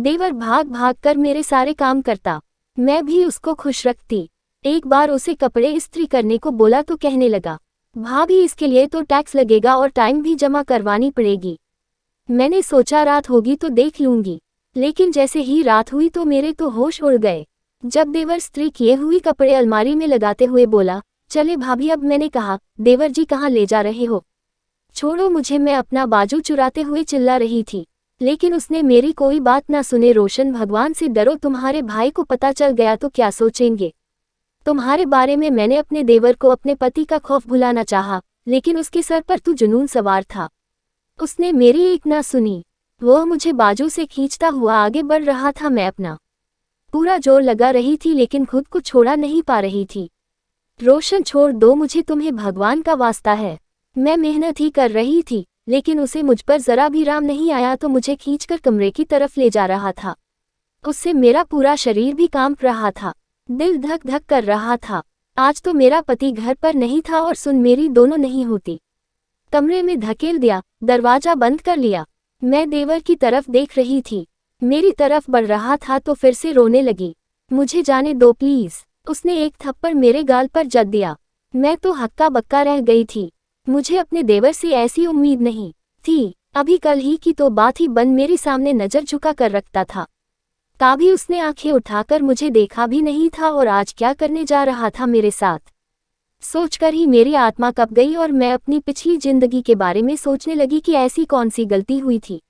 देवर भाग भाग कर मेरे सारे काम करता, मैं भी उसको खुश रखती। एक बार उसे कपड़े इस्त्री करने को बोला तो कहने लगा, भाभी इसके लिए तो टैक्स लगेगा और टाइम भी जमा करवानी पड़ेगी। मैंने सोचा रात होगी तो देख लूंगी, लेकिन जैसे ही रात हुई तो मेरे तो होश उड़ गए। जब देवर इस्त्री किए हुए कपड़े अलमारी में लगाते हुए बोला, चले भाभी अब। मैंने कहा, देवर जी कहाँ ले जा रहे हो, छोड़ो मुझे। मैं अपना बाजू चुराते हुए चिल्ला रही थी, लेकिन उसने मेरी कोई बात ना सुने। रोशन, भगवान से डरो, तुम्हारे भाई को पता चल गया तो क्या सोचेंगे तुम्हारे बारे में। मैंने अपने देवर को अपने पति का खौफ भुलाना चाहा, लेकिन उसके सर पर तो जुनून सवार था। उसने मेरी एक ना सुनी, वह मुझे बाजू से खींचता हुआ आगे बढ़ रहा था। मैं अपना पूरा जोर लगा रही थी, लेकिन खुद को छोड़ा नहीं पा रही थी। रोशन छोड़ दो मुझे, तुम्हें भगवान का वास्ता है। मैं मेहनत ही कर रही थी, लेकिन उसे मुझ पर जरा भी राम नहीं आया तो मुझे खींचकर कमरे की तरफ ले जा रहा था। उससे मेरा पूरा शरीर भी कांप रहा था, दिल धक धक कर रहा था। आज तो मेरा पति घर पर नहीं था और सुन मेरी दोनों नहीं होती। कमरे में धकेल दिया, दरवाजा बंद कर लिया। मैं देवर की तरफ देख रही थी, मेरी तरफ बढ़ रहा था तो फिर से रोने लगी। मुझे जाने दो प्लीज। उसने एक थप्पड़ मेरे गाल पर जड़ दिया। मैं तो हक्का बक्का रह गई थी, मुझे अपने देवर से ऐसी उम्मीद नहीं थी। अभी कल ही की तो बात ही बंद मेरे सामने नजर झुका कर रखता था, कभी उसने आंखें उठाकर मुझे देखा भी नहीं था, और आज क्या करने जा रहा था मेरे साथ सोचकर ही मेरी आत्मा कँप गई और मैं अपनी पिछली जिंदगी के बारे में सोचने लगी कि ऐसी कौन सी गलती हुई थी।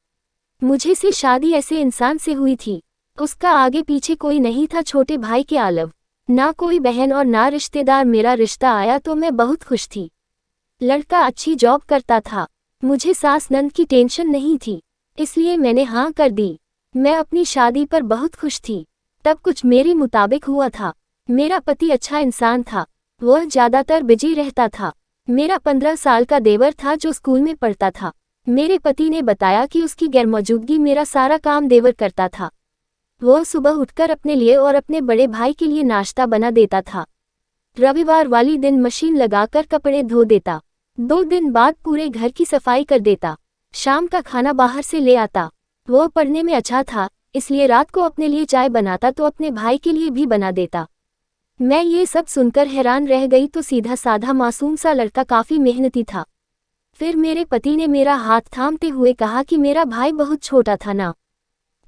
मुझे से शादी ऐसे इंसान से हुई थी, उसका आगे पीछे कोई नहीं था, छोटे भाई के अलावा ना कोई बहन और ना रिश्तेदार। मेरा रिश्ता आया तो मैं बहुत खुश थी। लड़का अच्छी जॉब करता था, मुझे सास नंद की टेंशन नहीं थी, इसलिए मैंने हाँ कर दी। मैं अपनी शादी पर बहुत खुश थी। तब कुछ मेरे मुताबिक हुआ था। मेरा पति अच्छा इंसान था, वह ज्यादातर बिजी रहता था। मेरा 15 साल का देवर था जो स्कूल में पढ़ता था। मेरे पति ने बताया कि उसकी गैरमौजूदगी मेरा सारा काम देवर करता था। वह सुबह उठकर अपने लिए और अपने बड़े भाई के लिए नाश्ता बना देता था। रविवार वाली दिन मशीन लगाकर कपड़े धो देता। 2 दिन बाद पूरे घर की सफाई कर देता। शाम का खाना बाहर से ले आता। वह पढ़ने में अच्छा था, इसलिए रात को अपने लिए चाय बनाता तो अपने भाई के लिए भी बना देता। मैं ये सब सुनकर हैरान रह गई। तो सीधा साधा मासूम सा लड़का काफी मेहनती था। फिर मेरे पति ने मेरा हाथ थामते हुए कहा कि मेरा भाई बहुत छोटा था ना,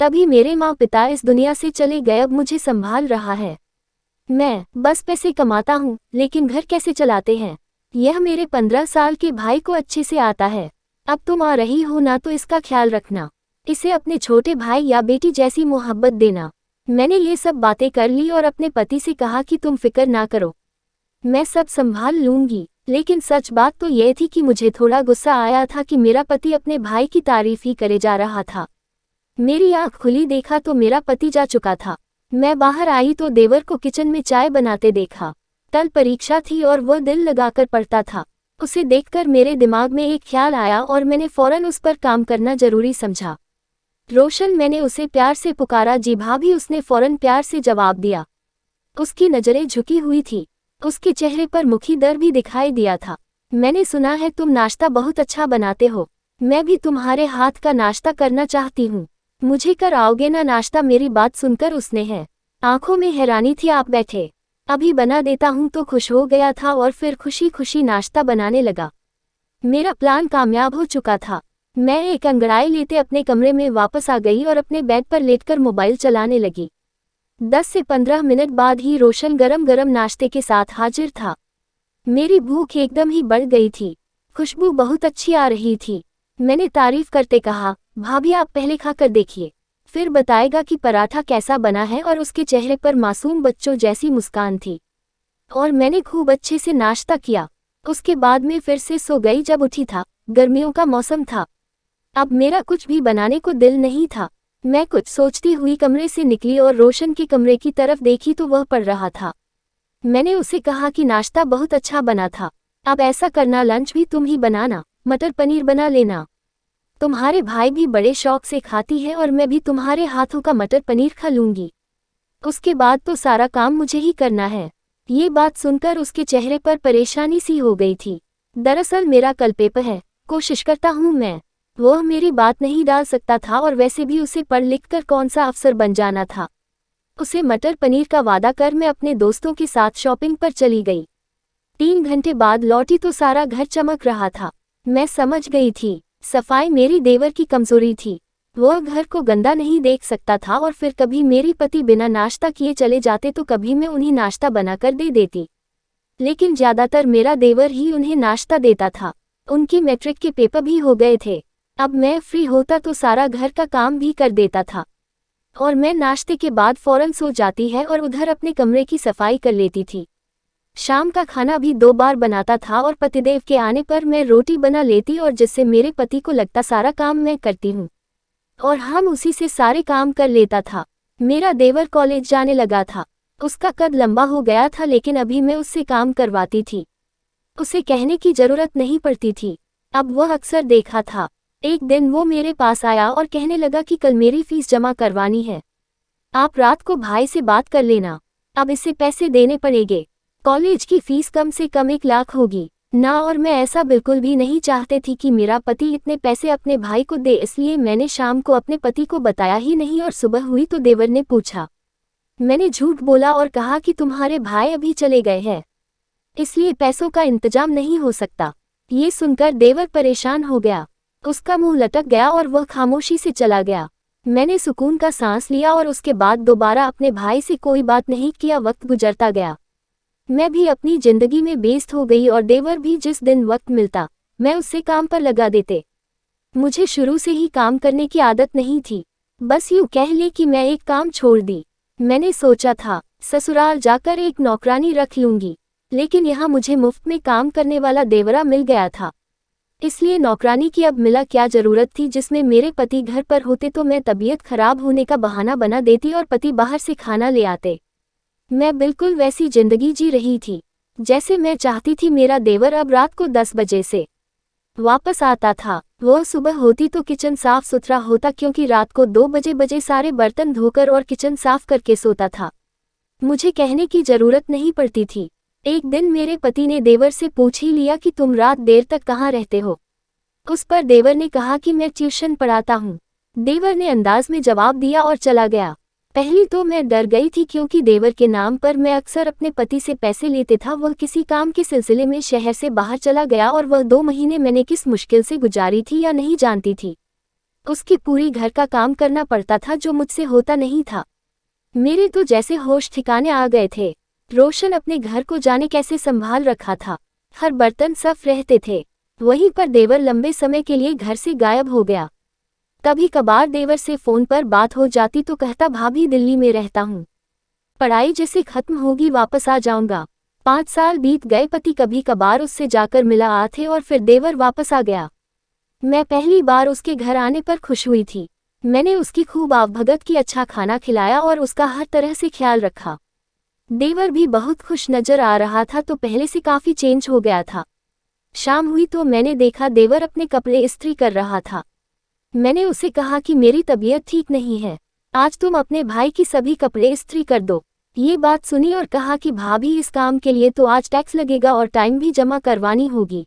तभी मेरे माँ पिता इस दुनिया से चले गए, अब मुझे संभाल रहा है। मैं बस पैसे कमाता हूँ, लेकिन घर कैसे चलाते हैं यह मेरे 15 साल के भाई को अच्छे से आता है। अब तुम आ रही हो ना, तो इसका ख्याल रखना, इसे अपने छोटे भाई या बेटी जैसी मोहब्बत देना। मैंने ये सब बातें कर ली और अपने पति से कहा कि तुम फिक्र ना करो, मैं सब संभाल लूंगी। लेकिन सच बात तो यह थी कि मुझे थोड़ा गुस्सा आया था कि मेरा पति अपने भाई की तारीफ ही करे जा रहा था। मेरी आंख खुली, देखा तो मेरा पति जा चुका था। मैं बाहर आई तो देवर को किचन में चाय बनाते देखा। कल परीक्षा थी और वह दिल लगाकर पढ़ता था। उसे देखकर मेरे दिमाग में एक ख्याल आया और मैंने फौरन उस पर काम करना जरूरी समझा। रोशन, मैंने उसे प्यार से पुकारा। जी भाभी। उसने फौरन प्यार से जवाब दिया। उसकी नजरें झुकी हुई थी, उसके चेहरे पर मुखी डर भी दिखाई दिया था। मैंने सुना है तुम नाश्ता बहुत अच्छा बनाते हो, मैं भी तुम्हारे हाथ का नाश्ता करना चाहती हूँ, मुझे कर आओगे ना नाश्ता। मेरी बात सुनकर उसने है आंखों में हैरानी थी। आप बैठे, अभी बना देता हूँ। तो खुश हो गया था और फिर खुशी खुशी नाश्ता बनाने लगा। मेरा प्लान कामयाब हो चुका था। मैं एक अंगड़ाई लेते अपने कमरे में वापस आ गई और अपने बेड पर लेटकर मोबाइल चलाने लगी। 10 से 15 मिनट बाद ही रोशन गरम गरम नाश्ते के साथ हाजिर था। मेरी भूख एकदम ही बढ़ गई थी, खुशबू बहुत अच्छी आ रही थी। मैंने तारीफ करते कहा, भाभी आप पहले खाकर देखिए, फिर बताएगा कि पराठा कैसा बना है। और उसके चेहरे पर मासूम बच्चों जैसी मुस्कान थी। और मैंने खूब अच्छे से नाश्ता किया। उसके बाद में फिर से सो गई। जब उठी था, गर्मियों का मौसम था। अब मेरा कुछ भी बनाने को दिल नहीं था। मैं कुछ सोचती हुई कमरे से निकली और रोशन के कमरे की तरफ देखी तो वह पढ़ रहा था। मैंने उसे कहा कि नाश्ता बहुत अच्छा बना था, अब ऐसा करना लंच भी तुम ही बनाना, मटर पनीर बना लेना। तुम्हारे भाई भी बड़े शौक से खाती है और मैं भी तुम्हारे हाथों का मटर पनीर खा लूंगी। उसके बाद तो सारा काम मुझे ही करना है। ये बात सुनकर उसके चेहरे पर परेशानी सी हो गई थी। दरअसल मेरा कल पेपर है, कोशिश करता हूँ मैं वह मेरी बात नहीं डाल सकता था और वैसे भी उसे पढ़ लिख कर कौन सा अफसर बन जाना था। उसे मटर पनीर का वादा कर मैं अपने दोस्तों के साथ शॉपिंग पर चली गई। 3 घंटे बाद लौटी तो सारा घर चमक रहा था। मैं समझ गई थी, सफाई मेरी देवर की कमजोरी थी। वह घर को गंदा नहीं देख सकता था और फिर कभी मेरे पति बिना नाश्ता किए चले जाते तो कभी मैं उन्हें नाश्ता बनाकर दे देती। लेकिन ज्यादातर मेरा देवर ही उन्हें नाश्ता देता था। उनकी मैट्रिक के पेपर भी हो गए थे। अब मैं फ्री होता तो सारा घर का काम भी कर देता था और मैं नाश्ते के बाद फौरन सो जाती है और उधर अपने कमरे की सफाई कर लेती थी। शाम का खाना भी 2 बार बनाता था और पतिदेव के आने पर मैं रोटी बना लेती और जिससे मेरे पति को लगता सारा काम मैं करती हूँ और हम उसी से सारे काम कर लेता था। मेरा देवर कॉलेज जाने लगा था। उसका कद लंबा हो गया था लेकिन अभी मैं उससे काम करवाती थी। उसे कहने की जरूरत नहीं पड़ती थी। अब वह अक्सर देखा था। एक दिन वो मेरे पास आया और कहने लगा कि कल मेरी फीस जमा करवानी है। आप रात को भाई से बात कर लेना, अब इसे पैसे देने पड़ेंगे। कॉलेज की फीस कम से कम 1 लाख होगी ना, और मैं ऐसा बिल्कुल भी नहीं चाहते थी कि मेरा पति इतने पैसे अपने भाई को दे, इसलिए मैंने शाम को अपने पति को बताया ही नहीं और सुबह हुई तो देवर ने पूछा। मैंने झूठ बोला और कहा कि तुम्हारे भाई अभी चले गए हैं, इसलिए पैसों का इंतजाम नहीं हो सकता। ये सुनकर देवर परेशान हो गया। उसका मुंह लटक गया और वह खामोशी से चला गया। मैंने सुकून का सांस लिया और उसके बाद दोबारा अपने भाई से कोई बात नहीं किया। वक्त गुजरता गया। मैं भी अपनी जिंदगी में व्यस्त हो गई और देवर भी जिस दिन वक्त मिलता मैं उससे काम पर लगा देते। मुझे शुरू से ही काम करने की आदत नहीं थी। बस यूँ कह ले कि मैं एक काम छोड़ दी। मैंने सोचा था ससुराल जाकर एक नौकरानी रख लूंगी, लेकिन यहाँ मुझे मुफ्त में काम करने वाला देवरा मिल गया था। इसलिए नौकरानी की अब मिला क्या जरूरत थी, जिसमें मेरे पति घर पर होते तो मैं तबीयत खराब होने का बहाना बना देती और पति बाहर से खाना ले आते। मैं बिल्कुल वैसी जिंदगी जी रही थी जैसे मैं चाहती थी। मेरा देवर अब रात को 10 बजे से वापस आता था। वह सुबह होती तो किचन साफ सुथरा होता, क्योंकि रात को 2 बजे सारे बर्तन धोकर और किचन साफ करके सोता था। मुझे कहने की जरूरत नहीं पड़ती थी। एक दिन मेरे पति ने देवर से पूछ ही लिया कि तुम रात देर तक कहाँ रहते हो। उस पर देवर ने कहा कि मैं ट्यूशन पढ़ाता हूँ। देवर ने अंदाज में जवाब दिया और चला गया। पहली तो मैं डर गई थी, क्योंकि देवर के नाम पर मैं अक्सर अपने पति से पैसे लेते था। वह किसी काम के सिलसिले में शहर से बाहर चला गया और वह 2 महीने मैंने किस मुश्किल से गुजारी थी या नहीं जानती थी। उसकी पूरी घर का काम करना पड़ता था जो मुझसे होता नहीं था। मेरे तो जैसे होश ठिकाने आ गए थे। रोशन अपने घर को जाने कैसे संभाल रखा था। हर बर्तन साफ रहते थे। वहीं पर देवर लंबे समय के लिए घर से गायब हो गया। कभी कभार देवर से फोन पर बात हो जाती तो कहता भाभी दिल्ली में रहता हूँ, पढ़ाई जैसे खत्म होगी वापस आ जाऊंगा। 5 साल बीत गए। पति कभी कभार उससे जाकर मिला आते और फिर देवर वापस आ गया। मैं पहली बार उसके घर आने पर खुश हुई थी। मैंने उसकी खूब आवभगत की, अच्छा खाना खिलाया और उसका हर तरह से ख्याल रखा। देवर भी बहुत खुश नजर आ रहा था, तो पहले से काफी चेंज हो गया था। शाम हुई तो मैंने देखा देवर अपने कपड़े इस्त्री कर रहा था। मैंने उसे कहा कि मेरी तबीयत ठीक नहीं है, आज तुम अपने भाई की सभी कपड़े इस्त्री कर दो। ये बात सुनी और कहा कि भाभी इस काम के लिए तो आज टैक्स लगेगा और टाइम भी जमा करवानी होगी।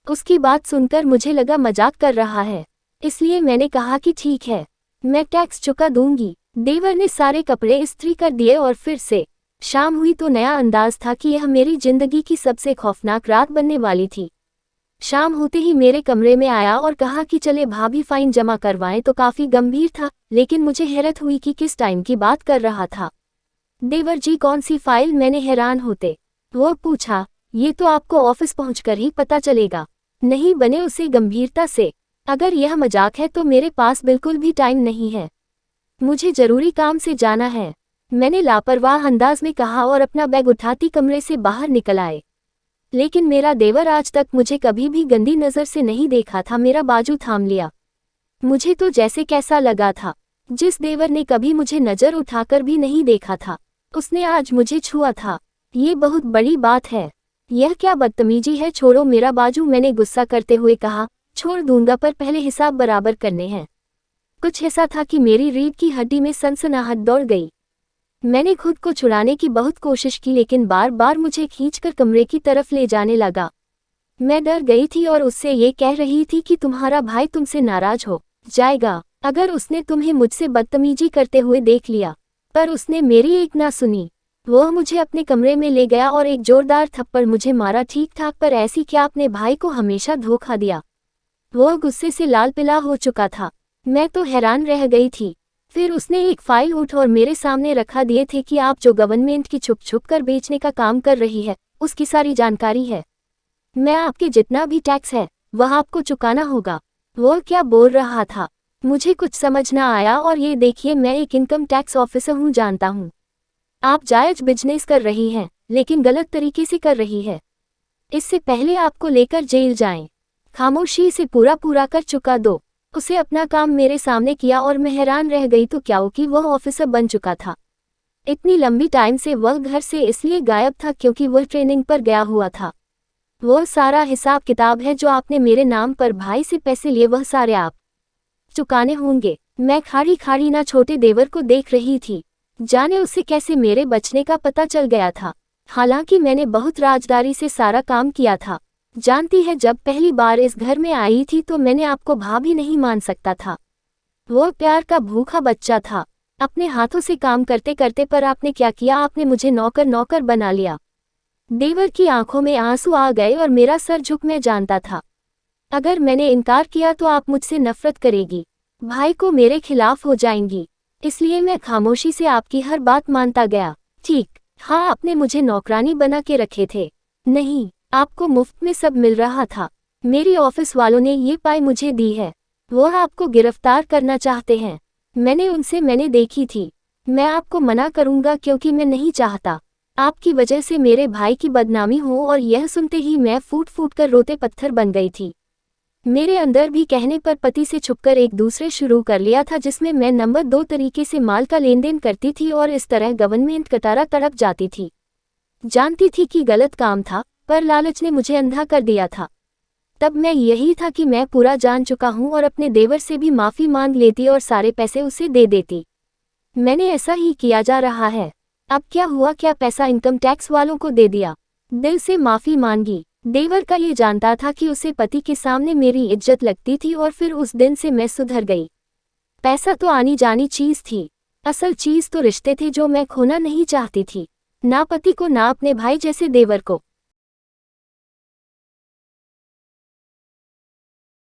उसकी बात सुनकर मुझे लगा मजाक कर रहा है, इसलिए मैंने कहा कि ठीक है, मैं टैक्स चुका दूंगी। देवर ने सारे कपड़े इस्त्री कर दिए और फिर से शाम हुई तो नया अंदाज था कि यह मेरी जिंदगी की सबसे खौफनाक रात बनने वाली थी। शाम होते ही मेरे कमरे में आया और कहा कि चले भाभी फाइन जमा करवाएं। तो काफी गंभीर था, लेकिन मुझे हैरत हुई कि किस टाइम की बात कर रहा था। देवर जी कौन सी फाइल? मैंने हैरान होते वो पूछा। ये तो आपको ऑफिस पहुंचकर ही पता चलेगा। नहीं बने उसे गंभीरता से। अगर यह मजाक है तो मेरे पास बिल्कुल भी टाइम नहीं है, मुझे जरूरी काम से जाना है, मैंने लापरवाह अंदाज में कहा और अपना बैग उठाती कमरे से बाहर निकल आए। लेकिन मेरा देवर आज तक मुझे कभी भी गंदी नजर से नहीं देखा था। मेरा बाजू थाम लिया। मुझे तो जैसे कैसा लगा था। जिस देवर ने कभी मुझे नजर उठाकर भी नहीं देखा था, उसने आज मुझे छुआ था। ये बहुत बड़ी बात है। यह क्या बदतमीजी है? छोड़ो मेरा बाजू, मैंने गुस्सा करते हुए कहा। छोड़ दूंगा, पर पहले हिसाब बराबर करने हैं। कुछ ऐसा था कि मेरी रीढ़ की हड्डी में सनसनाहट दौड़ गई। मैंने खुद को छुड़ाने की बहुत कोशिश की, लेकिन बार बार मुझे खींचकर कमरे की तरफ ले जाने लगा। मैं डर गई थी और उससे ये कह रही थी कि तुम्हारा भाई तुमसे नाराज हो जाएगा अगर उसने तुम्हें मुझसे बदतमीजी करते हुए देख लिया। पर उसने मेरी एक ना सुनी। वह मुझे अपने कमरे में ले गया और एक जोरदार थप्पड़ मुझे मारा। ठीक ठाक पर ऐसी क्या अपने भाई को हमेशा धोखा दिया। वह गुस्से से लाल पीला हो चुका था। मैं तो हैरान रह गई थी। फिर उसने एक फाइल उठ और मेरे सामने रखा दिए थे कि आप जो गवर्नमेंट की छुप छुप कर बेचने का काम कर रही है उसकी सारी जानकारी है। मैं आपके जितना भी टैक्स है वह आपको चुकाना होगा। वह क्या बोल रहा था मुझे कुछ समझ ना आया। और ये देखिए मैं एक इनकम टैक्स ऑफिसर हूँ, जानता हूँ आप जायज बिजनेस कर रही हैं लेकिन गलत तरीके से कर रही है। इससे पहले आपको लेकर जेल जाएं। खामोशी से पूरा पूरा कर चुका दो। उसे अपना काम मेरे सामने किया और मैं हैरान रह गई तो क्या कि वह ऑफिसर बन चुका था। इतनी लंबी टाइम से वह घर से इसलिए गायब था क्योंकि वह ट्रेनिंग पर गया हुआ था। वह सारा हिसाब किताब है जो आपने मेरे नाम पर भाई से पैसे लिए वह सारे आप चुकाने होंगे। मैं खाड़ी खाड़ी ना छोटे देवर को देख रही थी। जाने उसे कैसे मेरे बचने का पता चल गया था। हालांकि मैंने बहुत राजदारी से सारा काम किया था। जानती है जब पहली बार इस घर में आई थी तो मैंने आपको भाभी नहीं मान सकता था। वो प्यार का भूखा बच्चा था अपने हाथों से काम करते करते। पर आपने क्या किया, आपने मुझे नौकर नौकर बना लिया। देवर की आंखों में आंसू आ गए और मेरा सर झुक। मैं जानता था अगर मैंने इनकार किया तो आप मुझसे नफरत करेगी, भाई को मेरे खिलाफ हो जाएंगी। इसलिए मैं खामोशी से आपकी हर बात मानता गया। ठीक, हाँ आपने मुझे नौकरानी बना के रखे थे। नहीं, आपको मुफ्त में सब मिल रहा था। मेरी ऑफिस वालों ने ये पाई मुझे दी है। वो आपको गिरफ्तार करना चाहते हैं। मैंने देखी थी। मैं आपको मना करूंगा क्योंकि मैं नहीं चाहता आपकी वजह से मेरे भाई की बदनामी हो। और यह सुनते ही मैं फूट फूट कर रोते पत्थर बन गई थी। मेरे अंदर भी कहने पर पति से छुपकर एक दूसरे शुरू कर लिया था जिसमें मैं नंबर 2 तरीके से माल का लेन देन करती थी और इस तरह गवर्नमेंट कटारा तड़प जाती थी। जानती थी कि गलत काम था पर लालच ने मुझे अंधा कर दिया था। तब मैं यही था कि मैं पूरा जान चुका हूँ और अपने देवर से भी माफी मांग लेती और सारे पैसे उसे दे देती। मैंने ऐसा ही किया जा रहा है। अब क्या हुआ, क्या पैसा इनकम टैक्स वालों को दे दिया, दिल से माफी मांगी। देवर का ये जानता था कि उसे पति के सामने मेरी इज्जत लगती थी और फिर उस दिन से मैं सुधर गई। पैसा तो आनी जानी चीज थी, असल चीज तो रिश्ते थे जो मैं खोना नहीं चाहती थी। ना पति को ना अपने भाई जैसे देवर को।